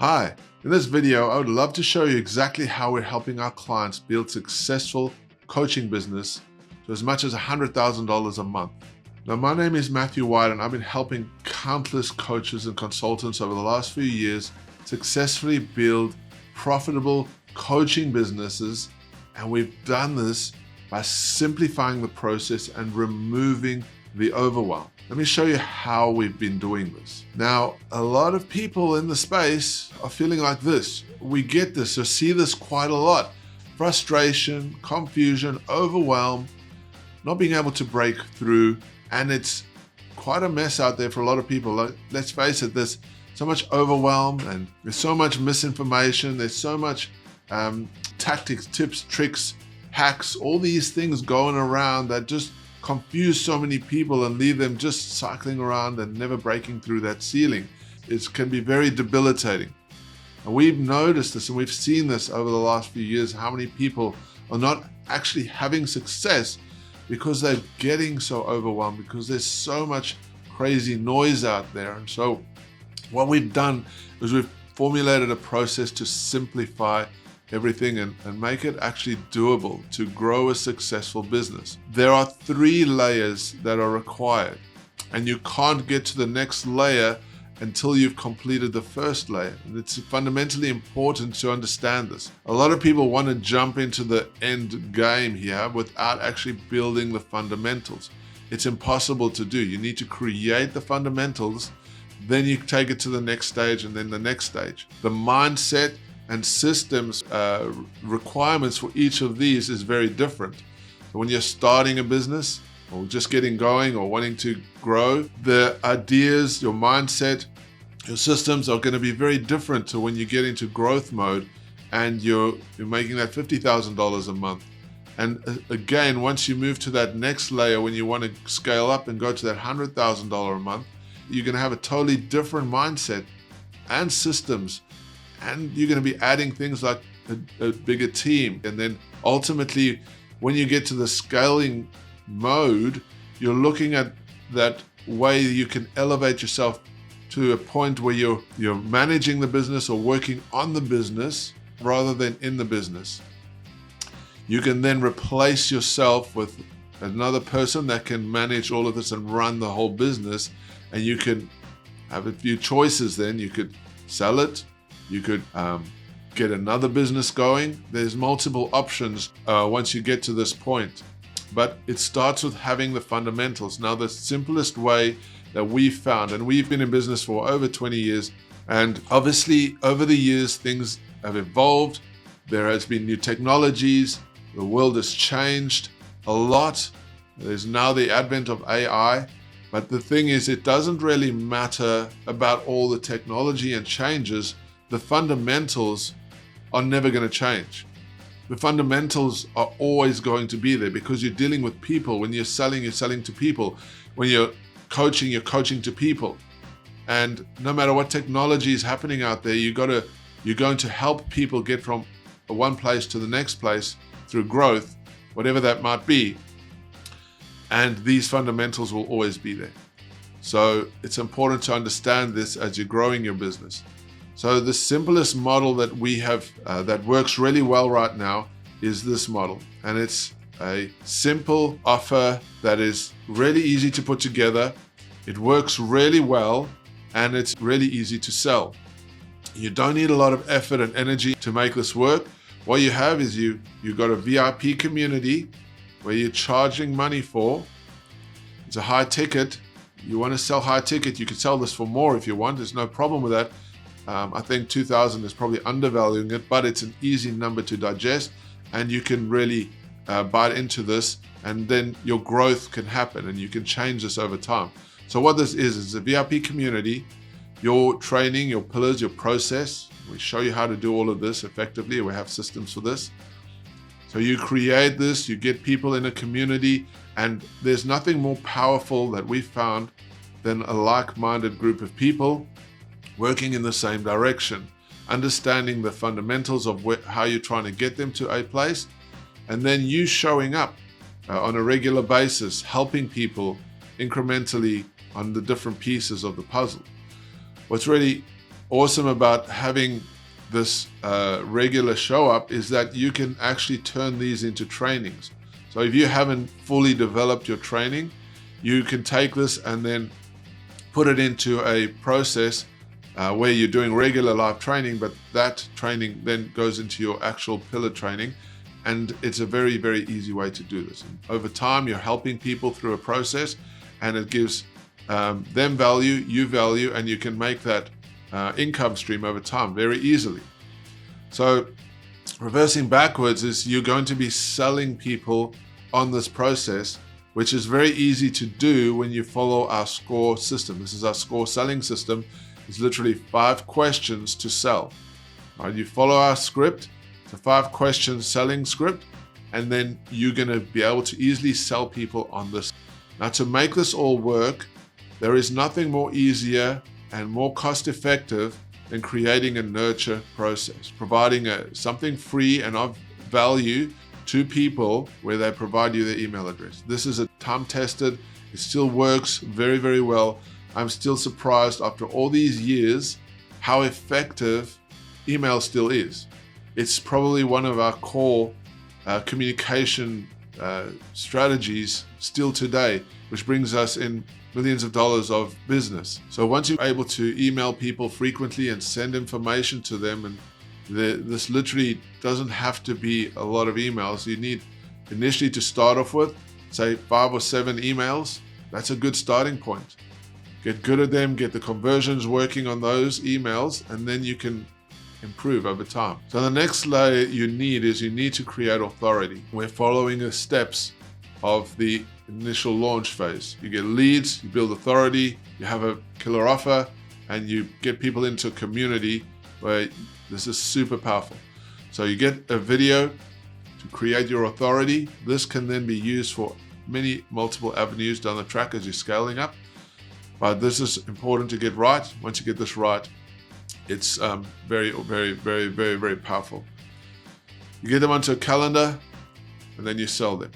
Hi, in this video, I would love to show you exactly how we're helping our clients build successful coaching business to as much as $100,000 a month. Now, my name is Matthew White, and I've been helping countless coaches and consultants over the last few years successfully build profitable coaching businesses. And we've done this by simplifying the process and removing the overwhelm. Let me show you how we've been doing this. Now, a lot of people in the space are feeling like this. We get this, or see this quite a lot. Frustration, confusion, overwhelm, not being able to break through, and it's quite a mess out there for a lot of people. Let's face it, there's so much overwhelm and there's so much misinformation, there's so much tactics, tips, tricks, hacks, all these things going around that just confuse so many people and leave them just cycling around and never breaking through that ceiling. It can be very debilitating. And we've noticed this and we've seen this over the last few years, how many people are not actually having success because they're getting so overwhelmed, because there's so much crazy noise out there. And so what we've done is we've formulated a process to simplify everything and make it actually doable to grow a successful business. There are 3 layers that are required, and you can't get to the next layer until you've completed the first layer. And it's fundamentally important to understand this. A lot of people want to jump into the end game here without actually building the fundamentals. It's impossible to do. You need to create the fundamentals, then you take it to the next stage, and then the next stage. The mindset and systems requirements for each of these is very different. So when you're starting a business or just getting going or wanting to grow, the ideas, your mindset, your systems are going to be very different to when you get into growth mode and you're making that $50,000 a month. And again, once you move to that next layer, when you want to scale up and go to that $100,000 a month, you're going to have a totally different mindset and systems. And you're going to be adding things like a bigger team. And then ultimately, when you get to the scaling mode, you're looking at that way you can elevate yourself to a point where you're managing the business or working on the business rather than in the business. You can then replace yourself with another person that can manage all of this and run the whole business. And you can have a few choices then. You could sell it. You could get another business going. There's multiple options once you get to this point. But it starts with having the fundamentals. Now, the simplest way that we've found, and we've been in business for over 20 years, and obviously over the years, things have evolved. There has been new technologies. The world has changed a lot. There's now the advent of AI. But the thing is, it doesn't really matter about all the technology and changes. The fundamentals are never going to change. The fundamentals are always going to be there because you're dealing with people. When you're selling to people. When you're coaching to people. And no matter what technology is happening out there, you're going to help people get from one place to the next place through growth, whatever that might be. And these fundamentals will always be there. So it's important to understand this as you're growing your business. So the simplest model that we have that works really well right now is this model. And it's a simple offer that is really easy to put together. It works really well, and it's really easy to sell. You don't need a lot of effort and energy to make this work. What you have is you've got a VIP community where you're charging money for. It's a high ticket. You want to sell high ticket, you can sell this for more if you want. There's no problem with that. I think 2,000 is probably undervaluing it, but it's an easy number to digest, and you can really bite into this, and then your growth can happen, and you can change this over time. So what this is a VIP community, your training, your pillars, your process. We show you how to do all of this effectively. We have systems for this. So you create this, you get people in a community, and there's nothing more powerful that we found than a like-minded group of people working in the same direction, understanding the fundamentals of how you're trying to get them to a place, and then you showing up on a regular basis, helping people incrementally on the different pieces of the puzzle. What's really awesome about having this regular show up is that you can actually turn these into trainings. So if you haven't fully developed your training, you can take this and then put it into a process where you're doing regular live training, but that training then goes into your actual pillar training. And it's a very, very easy way to do this. And over time, you're helping people through a process, and it gives them value, you value, and you can make that income stream over time very easily. So reversing backwards is you're going to be selling people on this process, which is very easy to do when you follow our SCORE system. This is our SCORE selling system. It's literally 5 questions to sell. Right? You follow our script, it's a 5-question selling script, and then you're going to be able to easily sell people on this. Now, to make this all work, there is nothing more easier and more cost-effective than creating a nurture process, providing something free and of value to people where they provide you their email address. This is a time-tested, it still works very, very well. I'm still surprised after all these years how effective email still is. It's probably one of our core communication strategies still today, which brings us in millions of dollars of business. So once you're able to email people frequently and send information to them, and this literally doesn't have to be a lot of emails. You need initially to start off with, say 5 or 7 emails. That's a good starting point. Get good at them, get the conversions working on those emails, and then you can improve over time. So the next layer you need to create authority. We're following the steps of the initial launch phase. You get leads, you build authority, you have a killer offer, and you get people into a community where this is super powerful. So you get a video to create your authority. This can then be used for multiple avenues down the track as you're scaling up. But this is important to get right. Once you get this right, it's very, very, very, very, very powerful. You get them onto a calendar, and then you sell them.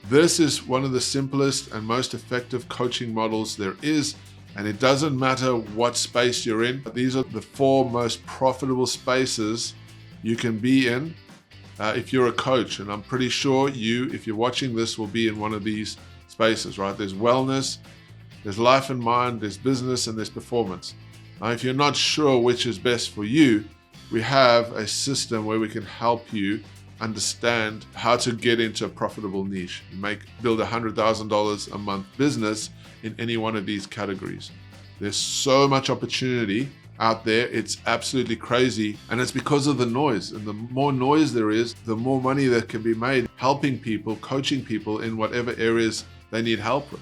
This is one of the simplest and most effective coaching models there is, and it doesn't matter what space you're in. These are the 4 most profitable spaces you can be in if you're a coach, and I'm pretty sure you, if you're watching this, will be in one of these spaces, right? There's wellness, there's life and mind, there's business, and there's performance. Now, if you're not sure which is best for you, we have a system where we can help you understand how to get into a profitable niche and build $100,000 a month business in any one of these categories. There's so much opportunity out there. It's absolutely crazy. And it's because of the noise. And the more noise there is, the more money that can be made helping people, coaching people in whatever areas they need help with.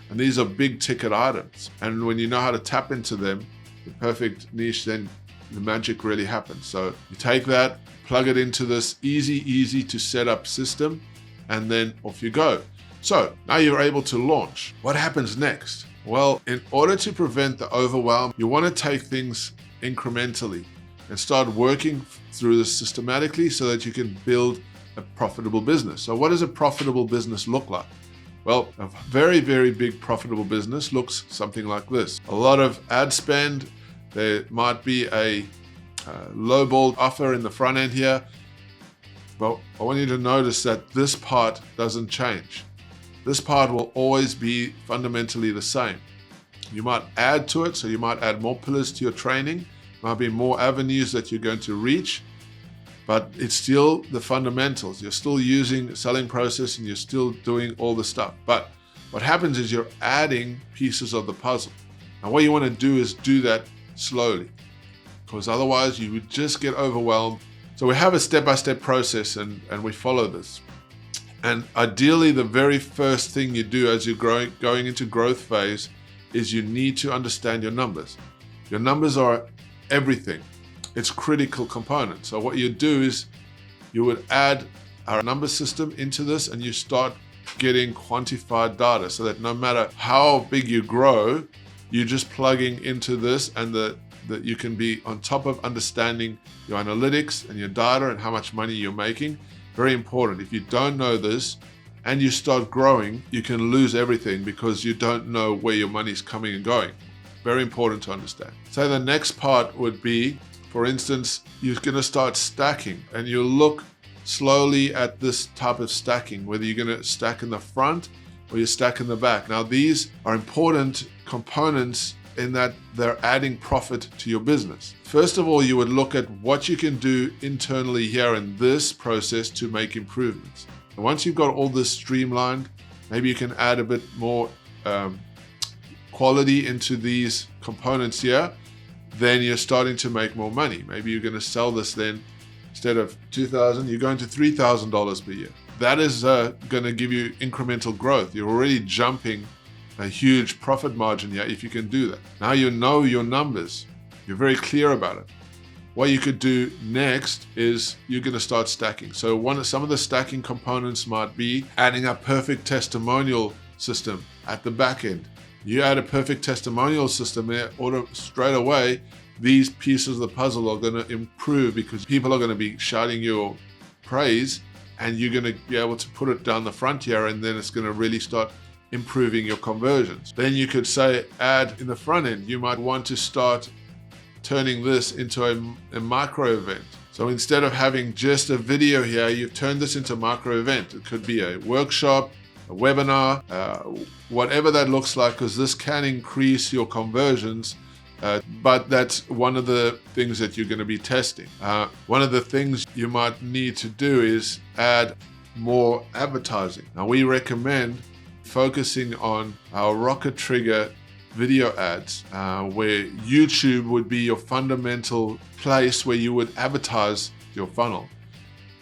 And these are big ticket items. And when you know how to tap into them, the perfect niche, then the magic really happens. So you take that, plug it into this easy to set up system, and then off you go. So now you're able to launch. What happens next? Well, in order to prevent the overwhelm, you want to take things incrementally and start working through this systematically so that you can build a profitable business. So what does a profitable business look like? Well, a very, very big profitable business looks something like this. A lot of ad spend. There might be a lowball offer in the front end here, but I want you to notice that this part doesn't change. This part will always be fundamentally the same. You might add to it, so you might add more pillars to your training, might be more avenues that you're going to reach, but it's still the fundamentals. You're still using the selling process and you're still doing all the stuff. But what happens is you're adding pieces of the puzzle. And what you want to do is do that slowly, because otherwise you would just get overwhelmed. So we have a step-by-step process and we follow this. And ideally, the very first thing you do as you're going into growth phase is you need to understand your numbers. Your numbers are everything. It's critical component. So what you do is you would add our number system into this, and you start getting quantified data so that no matter how big you grow, you're just plugging into this, and that you can be on top of understanding your analytics and your data and how much money you're making. Very important. If you don't know this and you start growing, you can lose everything because you don't know where your money's coming and going. Very important to understand. So the next part would be, for instance, you're going to start stacking, and you look slowly at this type of stacking, whether you're going to stack in the front or you stack in the back. Now, these are important components in that they're adding profit to your business. First of all, you would look at what you can do internally here in this process to make improvements. And once you've got all this streamlined, maybe you can add a bit more quality into these components here. Then you're starting to make more money. Maybe you're going to sell this then, instead of $2,000, you're going to $3,000 per year. That is going to give you incremental growth. You're already jumping a huge profit margin here if you can do that. Now you know your numbers. You're very clear about it. What you could do next is you're going to start stacking. So some of the stacking components might be adding a perfect testimonial system at the back end. You add a perfect testimonial system there, straight away, these pieces of the puzzle are going to improve because people are going to be shouting your praise, and you're going to be able to put it down the front here, and then it's going to really start improving your conversions. Then you could say add in the front end. You might want to start turning this into a micro event. So instead of having just a video here, you've turned this into a micro event. It could be a workshop, a webinar, whatever that looks like, because this can increase your conversions. But that's one of the things that you're going to be testing. One of the things you might need to do is add more advertising. Now, we recommend focusing on our rocket trigger video ads, where YouTube would be your fundamental place where you would advertise your funnel.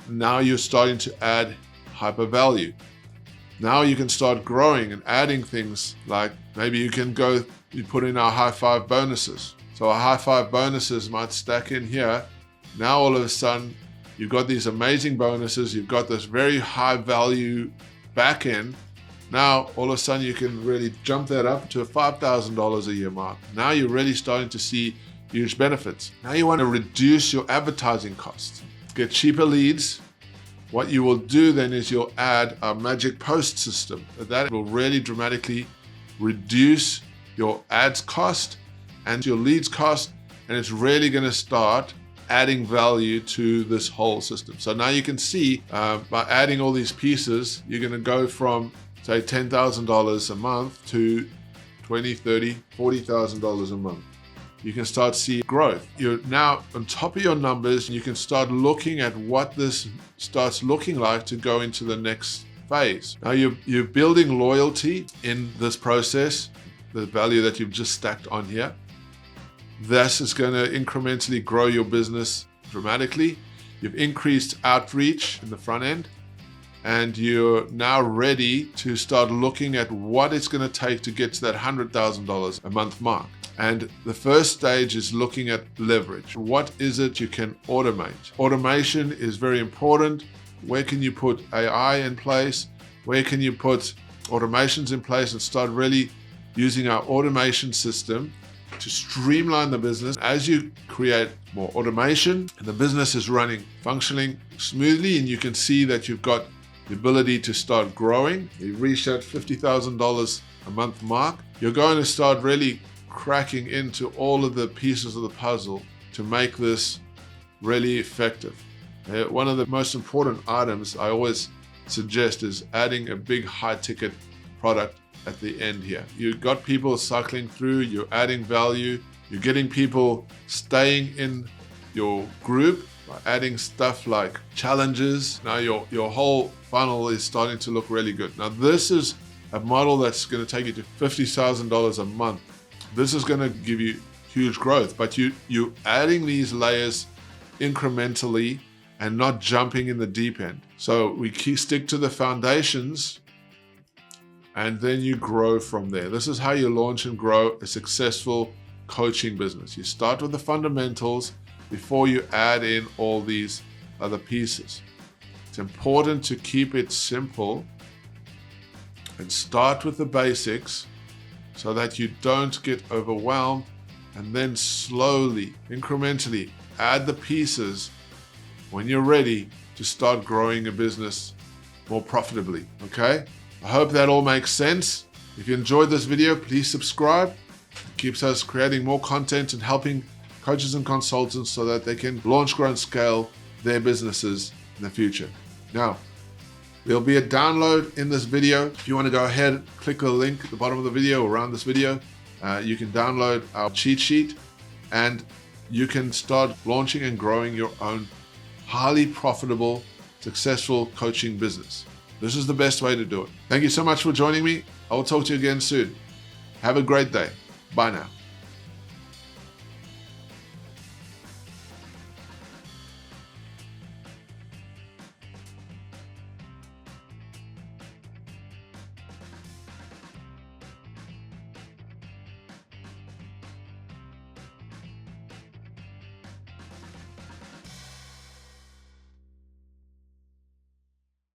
Now you're starting to add hyper value. Now you can start growing and adding things like maybe you put in our high five bonuses. So our high five bonuses might stack in here. Now all of a sudden you've got these amazing bonuses. You've got this very high value back end. Now all of a sudden you can really jump that up to a $5,000 a year mark. Now you're really starting to see huge benefits. Now you want to reduce your advertising costs. Get cheaper leads. What you will do then is you'll add a magic post system. That will really dramatically reduce your ads cost and your leads cost, and it's really going to start adding value to this whole system. So now you can see by adding all these pieces, you're going to go from say $10,000 a month to $20,000, $30,000, $40,000 a month. You can start seeing growth. You're now on top of your numbers, and you can start looking at what this starts looking like to go into the next phase. Now you're building loyalty in this process, the value that you've just stacked on here. This is going to incrementally grow your business dramatically. You've increased outreach in the front end, and you're now ready to start looking at what it's going to take to get to that $100,000 a month mark. And the first stage is looking at leverage. What is it you can automate? Automation is very important. Where can you put AI in place? Where can you put automations in place and start really using our automation system to streamline the business? As you create more automation and the business is functioning smoothly, and you can see that you've got the ability to start growing, you reach that $50,000 a month mark, you're going to start really cracking into all of the pieces of the puzzle to make this really effective. One of the most important items I always suggest is adding a big high ticket product at the end here. You've got people cycling through, you're adding value, you're getting people staying in your group by adding stuff like challenges. Now your whole funnel is starting to look really good. Now this is a model that's going to take you to $50,000 a month. This is going to give you huge growth, but you're adding these layers incrementally and not jumping in the deep end. So we stick to the foundations, and then you grow from there. This is how you launch and grow a successful coaching business. You start with the fundamentals before you add in all these other pieces. It's important to keep it simple and start with the basics so that you don't get overwhelmed, and then slowly, incrementally add the pieces when you're ready to start growing a business more profitably, okay? I hope that all makes sense. If you enjoyed this video, please subscribe. It keeps us creating more content and helping coaches and consultants so that they can launch, grow, and scale their businesses in the future. Now, there'll be a download in this video. If you want to go ahead, click the link at the bottom of the video or around this video. You can download our cheat sheet and you can start launching and growing your own highly profitable, successful coaching business. This is the best way to do it. Thank you so much for joining me. I will talk to you again soon. Have a great day. Bye now.